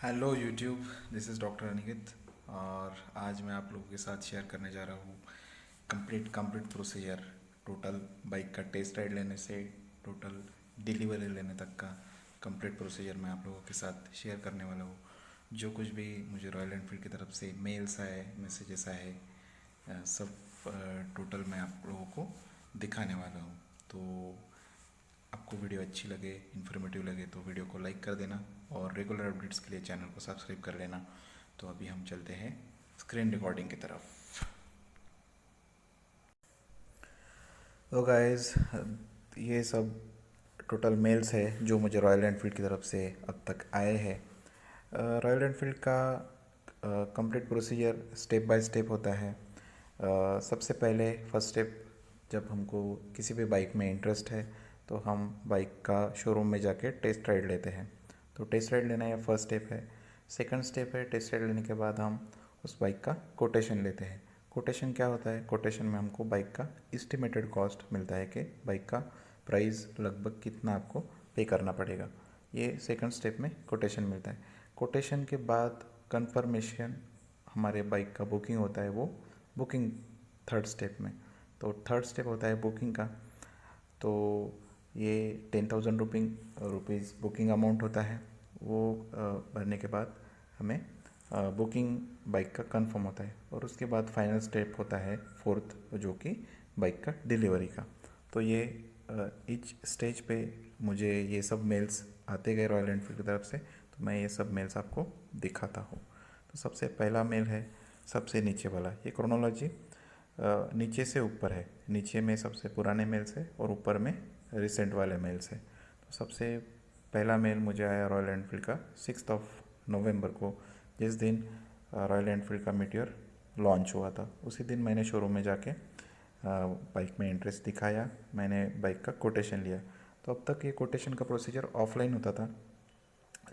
Hello YouTube, this is doctor Aniket. और आज मैं आप लोगों के साथ शेयर करने जा रहा हूँ कंप्लीट प्रोसीजर। टोटल बाइक का टेस्ट राइड लेने से टोटल डिलीवरी लेने तक का कंप्लीट प्रोसीजर मैं आप लोगों के साथ शेयर करने वाला हूँ। जो कुछ भी मुझे रॉयल एनफील्ड की तरफ से मेल्स आए, मैसेजेस आए, सब टोटल मैं आप लोगों को दिखाने वाला हूँ। तो आपको वीडियो अच्छी लगे, इन्फॉर्मेटिव लगे तो वीडियो को लाइक कर देना और रेगुलर अपडेट्स के लिए चैनल को सब्सक्राइब कर लेना। तो अभी हम चलते हैं स्क्रीन रिकॉर्डिंग की तरफ। तो गाइस, ये सब टोटल मेल्स है जो मुझे रॉयल एनफील्ड की तरफ से अब तक आए हैं। रॉयल एनफील्ड का complete procedure step by step होता है। सबसे पहले फर्स्ट स्टेप, जब हमको किसी भी बाइक में इंटरेस्ट है तो हम बाइक का शोरूम में जाके टेस्ट राइड लेते हैं। तो टेस्ट राइड लेना यह फर्स्ट स्टेप है। सेकंड स्टेप है, टेस्ट राइड लेने के बाद हम उस बाइक का कोटेशन लेते हैं। कोटेशन क्या होता है? कोटेशन में हमको बाइक का इस्टीमेटेड कॉस्ट मिलता है कि बाइक का प्राइस लगभग कितना आपको पे करना पड़ेगा। ये सेकंड स्टेप में कोटेशन मिलता है। कोटेशन के बाद कंफर्मेशन, हमारे बाइक का बुकिंग होता है, वो बुकिंग थर्ड स्टेप में। तो थर्ड स्टेप होता है बुकिंग का। तो ये 10,000 रुपीज़ बुकिंग अमाउंट होता है। वो भरने के बाद हमें बुकिंग बाइक का कंफर्म होता है और उसके बाद फाइनल स्टेप होता है फोर्थ, जो कि बाइक का डिलीवरी का। तो ये ईच स्टेज पे मुझे ये सब मेल्स आते गए रॉयल एनफील्ड की तरफ से, तो मैं ये सब मेल्स आपको दिखाता हूँ। तो सबसे पहला मेल है सबसे नीचे वाला। ये क्रोनोलॉजी नीचे से ऊपर है। नीचे में सबसे पुराने मेल्स है और ऊपर में रिसेंट वाले मेल्स है। तो सबसे पहला मेल मुझे आया रॉयल एनफील्ड का 6 नवंबर को, जिस दिन रॉयल एनफील्ड का मीटियोर लॉन्च हुआ था। उसी दिन मैंने शोरूम में जाके बाइक में इंटरेस्ट दिखाया, मैंने बाइक का कोटेशन लिया। तो अब तक ये कोटेशन का प्रोसीजर ऑफलाइन होता था।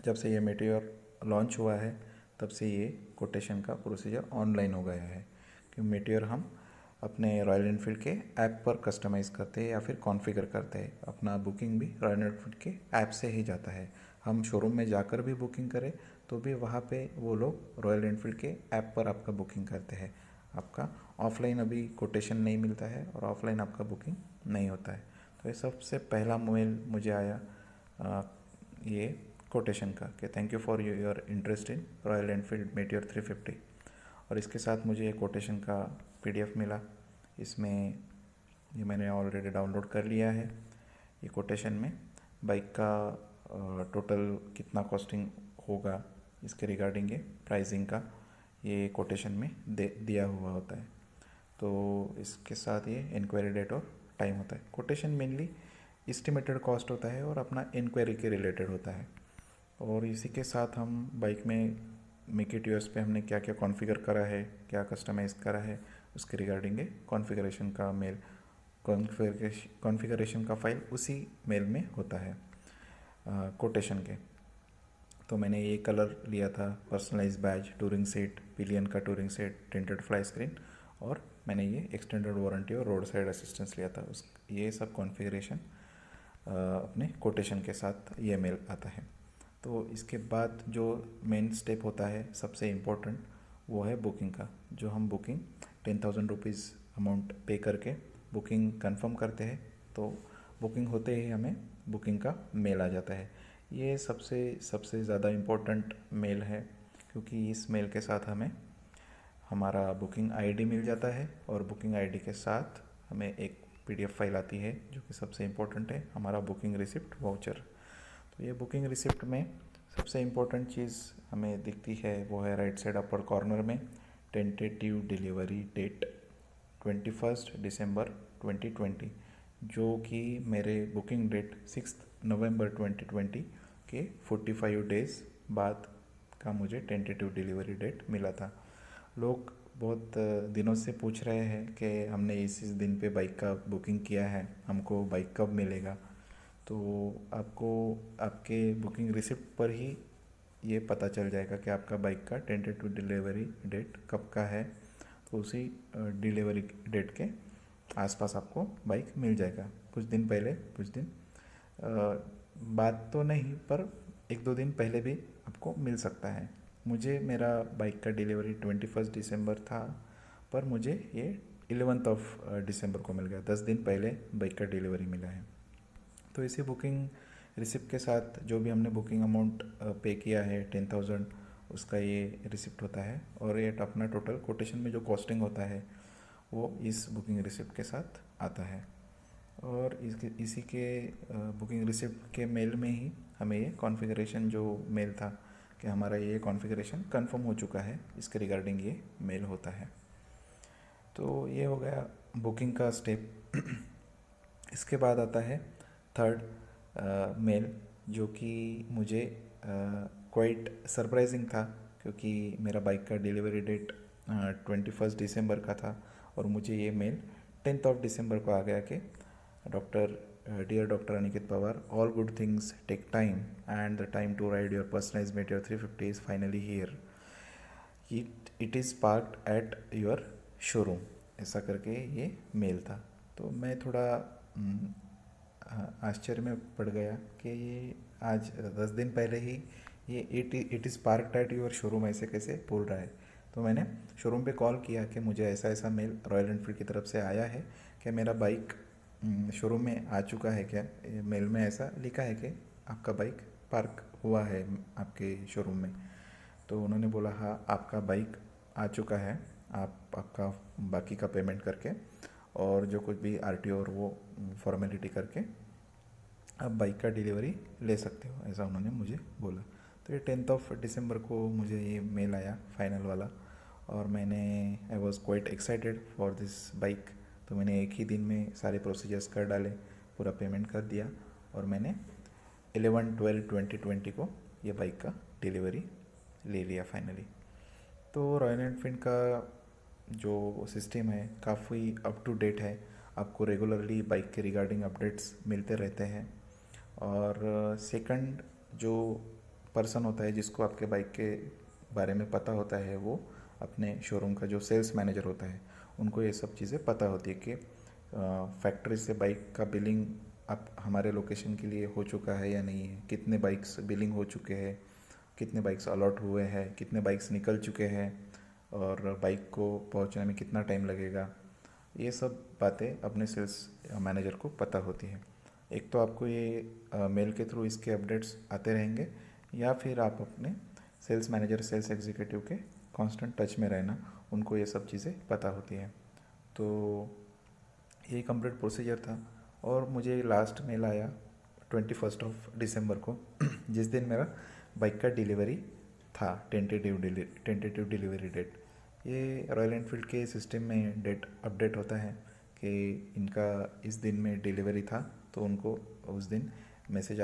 जब से ये मीटियोर लॉन्च हुआ है तब से ये कोटेशन का प्रोसीजर ऑनलाइन हो गया है। कि मीटियोर हम अपने रॉयल एनफील्ड के ऐप पर कस्टमाइज़ करते हैं या फिर कॉन्फ़िगर करते हैं। अपना बुकिंग भी रॉयल एनफील्ड के ऐप से ही जाता है। हम शोरूम में जाकर भी बुकिंग करें तो भी वहाँ पे वो लोग रॉयल एनफील्ड के ऐप पर आपका बुकिंग करते हैं। आपका ऑफलाइन अभी कोटेशन नहीं मिलता है और ऑफलाइन आपका बुकिंग नहीं होता है। तो ये सबसे पहला मेल मुझे आया ये कोटेशन का कि thank you for your interest in royal Enfield meteor 350। और इसके साथ मुझे ये कोटेशन का पीडीएफ मिला। इसमें ये मैंने ऑलरेडी डाउनलोड कर लिया है। ये कोटेशन में बाइक का टोटल कितना कॉस्टिंग होगा इसके रिगार्डिंग ये प्राइसिंग का ये कोटेशन में दिया हुआ होता है। तो इसके साथ ये इंक्वायरी डेट और टाइम होता है। कोटेशन मेनली इस्टीमेटेड कॉस्ट होता है और अपना इंक्वायरी के रिलेटेड होता है। और इसी के साथ हम बाइक में मेक इट यूएस पे हमने क्या क्या कॉन्फ़िगर करा है, क्या कस्टमाइज़ करा है, उसके रिगार्डिंग कॉन्फ़िगरेशन का मेल, कॉन्फ़िगरेशन का फाइल उसी मेल में होता है कोटेशन के। तो मैंने ये कलर लिया था, personalise badge, touring seat, pillion का touring seat, tinted fly screen, और मैंने ये एक्सटेंडेड वारंटी और रोड साइड असिस्टेंस लिया था। उस ये सब कॉन्फ़िगरेशन अपने कोटेशन के साथ ये मेल आता है। तो इसके बाद जो मेन स्टेप होता है सबसे इम्पोर्टेंट, वो है बुकिंग का। जो हम बुकिंग 10,000 रुपीज़ अमाउंट पे करके बुकिंग कंफर्म करते हैं, तो बुकिंग होते ही हमें बुकिंग का मेल आ जाता है। ये सबसे सबसे ज़्यादा इम्पोर्टेंट मेल है, क्योंकि इस मेल के साथ हमें हमारा बुकिंग आईडी मिल जाता है और बुकिंग आईडी के साथ हमें एक पीडीएफ फाइल आती है, जो कि सबसे इम्पोर्टेंट है, हमारा बुकिंग रिसिप्ट वाउचर। तो ये बुकिंग रिसिप्ट में सबसे इम्पोर्टेंट चीज़ हमें दिखती है, वो है राइट साइड अपर कॉर्नर में टेंटेटिव डिलीवरी डेट 21 दिसंबर 2020, जो कि मेरे बुकिंग डेट 6 नवंबर 2020 के 45 डेज़ बाद का मुझे टेंटेटिव डिलीवरी डेट मिला था। लोग बहुत दिनों से पूछ रहे हैं कि हमने इस दिन पे बाइक का बुकिंग किया है, हमको बाइक कब मिलेगा। तो आपको आपके बुकिंग रिसिप्ट पर ही ये पता चल जाएगा कि आपका बाइक का टेंटेटिव डिलीवरी डेट कब का है। तो उसी डिलीवरी डेट के आसपास आपको बाइक मिल जाएगा। कुछ दिन पहले, कुछ दिन बाद तो नहीं, पर 1-2 दिन पहले भी आपको मिल सकता है। मुझे मेरा बाइक का डिलीवरी 21 दिसंबर था, पर मुझे ये 11 दिसंबर को मिल गया। 10 दिन पहले बाइक का डिलीवरी मिला है। तो इसी बुकिंग रिसिप्ट के साथ जो भी हमने बुकिंग अमाउंट पे किया है 10,000, उसका ये रिसिप्ट होता है, और ये अपना टोटल कोटेशन में जो कॉस्टिंग होता है वो इस बुकिंग रिसिप्ट के साथ आता है। और इसी के बुकिंग रिसिप्ट के मेल में ही हमें ये कॉन्फ़िगरेशन जो मेल था कि हमारा ये कॉन्फ़िगरेशन कंफर्म हो चुका है, इसके रिगार्डिंग ये मेल होता है। तो ये हो गया बुकिंग का स्टेप। इसके बाद आता है थर्ड मेल, जो कि मुझे क्वाइट सरप्राइजिंग था, क्योंकि मेरा बाइक का डिलीवरी डेट 21 दिसंबर का था, और मुझे ये मेल 10 दिसंबर को आ गया कि doctor dear doctor Aniket Pawar, all good things take time and the time to ride your personalise Meteor 350 is finally here, it is parked at your showroom. ऐसा करके ये मेल था। तो मैं थोड़ा आश्चर्य में पड़ गया कि ये आज 10 दिन पहले ही ये it is parked at your showroom ऐसे कैसे बोल रहा है। तो मैंने शोरूम पे कॉल किया कि मुझे ऐसा ऐसा मेल रॉयल एनफील्ड की तरफ से आया है कि मेरा बाइक शोरूम में आ चुका है क्या। मेल में ऐसा लिखा है कि आपका बाइक पार्क हुआ है आपके शोरूम में। तो उन्होंने बोला हाँ, आपका बाइक आ चुका है, आप आपका बाकी का पेमेंट करके और जो कुछ भी आरटीओ और वो फॉर्मेलिटी करके आप बाइक का डिलीवरी ले सकते हो, ऐसा उन्होंने मुझे बोला। तो ये 10 दिसंबर को मुझे ये मेल आया फाइनल वाला, और मैंने I was quite excited for this bike. तो मैंने एक ही दिन में सारे प्रोसीजर्स कर डाले, पूरा पेमेंट कर दिया, और मैंने 11/12/2020 को ये बाइक का डिलीवरी ले लिया फाइनली। तो रॉयल एनफील्ड का जो सिस्टम है काफ़ी अप टू डेट है, आपको रेगुलरली बाइक के रिगार्डिंग अपडेट्स मिलते रहते हैं। और सेकंड जो पर्सन होता है जिसको आपके बाइक के बारे में पता होता है, वो अपने शोरूम का जो सेल्स मैनेजर होता है, उनको ये सब चीज़ें पता होती है कि फैक्ट्री से बाइक का बिलिंग आप हमारे लोकेशन के लिए हो चुका है या नहीं है, कितने बाइक्स बिलिंग हो चुके हैं, कितने बाइक्स अलॉट हुए हैं, कितने बाइक्स निकल चुके हैं, और बाइक को पहुंचने में कितना टाइम लगेगा। ये सब बातें अपने सेल्स मैनेजर को पता होती है। एक तो आपको ये मेल के थ्रू इसके अपडेट्स आते रहेंगे, या फिर आप अपने सेल्स मैनेजर सेल्स एग्जीक्यूटिव के कांस्टेंट टच में रहना, उनको ये सब चीज़ें पता होती हैं। तो यही कंप्लीट प्रोसीजर था, और मुझे लास्ट मेल आया 21 दिसंबर को जिस दिन मेरा बाइक का डिलीवरी था, टेंटेटिव डिलीवरी डेट। ये रॉयल एनफील्ड के सिस्टम में डेट अपडेट होता है कि इनका इस दिन में डिलीवरी था, तो उनको उस दिन मैसेज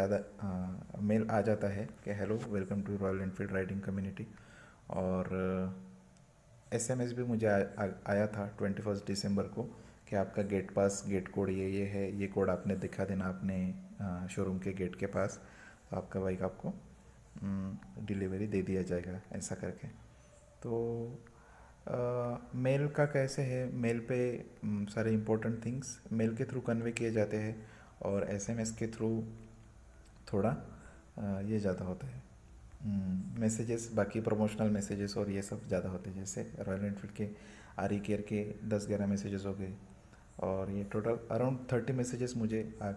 मेल आ जाता है कि hello, welcome to Royal Enfield riding community. और एसएमएस भी मुझे आया था 21 दिसंबर को कि आपका गेट पास गेट कोड ये है, ये कोड आपने दिखा देना अपने शोरूम के गेट के पास, तो आपका बाइक आपको डिलीवरी दे दिया जाएगा, ऐसा करके। तो मेल का कैसे है, मेल पे सारे इंपॉर्टेंट थिंग्स मेल के थ्रू कन्वे किए जाते हैं, और एसएमएस के थ्रू थोड़ा ये ज़्यादा होता है, मैसेजेस, बाकी प्रमोशनल मैसेजेस और ये सब ज़्यादा होते हैं। जैसे रॉयल एनफील्ड के आर ई केयर के 10-11 मैसेजेस हो गए, और ये टोटल अराउंड 30 मैसेजेस मुझे आ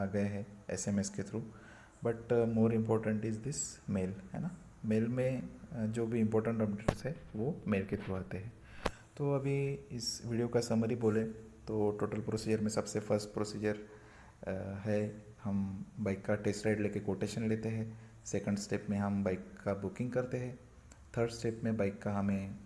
गए हैं एसएमएस के through. But more important is this mail, है ना। मेल में जो भी इम्पोर्टेंट अपडेट्स है वो मेल के थ्रू आते हैं। तो अभी इस वीडियो का समरी बोले तो टोटल प्रोसीजर में सबसे फर्स्ट प्रोसीजर है, हम बाइक का टेस्ट राइड लेके कोटेशन लेते हैं। सेकंड स्टेप में हम बाइक का बुकिंग करते हैं। थर्ड स्टेप में बाइक का हमें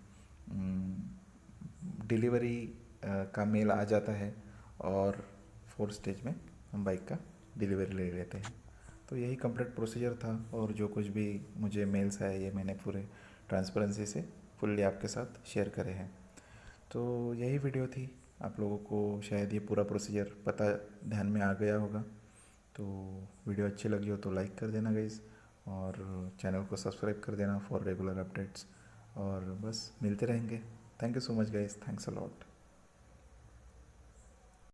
डिलीवरी का मेल आ जाता है, और फोर्थ स्टेज में हम बाइक का डिलीवरी ले लेते हैं। तो यही कंप्लीट प्रोसीजर था, और जो कुछ भी मुझे मेल्स आए ये मैंने पूरे ट्रांसपेरेंसी से फुल्ली आपके साथ शेयर करे हैं। तो यही वीडियो थी। आप लोगों को शायद ये पूरा प्रोसीजर पता ध्यान में आ गया होगा। तो वीडियो अच्छी लगी हो तो लाइक कर देना गाइज़, और चैनल को सब्सक्राइब कर देना फॉर रेगुलर अपडेट्स। और बस मिलते रहेंगे। Thank you so much guys, thanks a lot.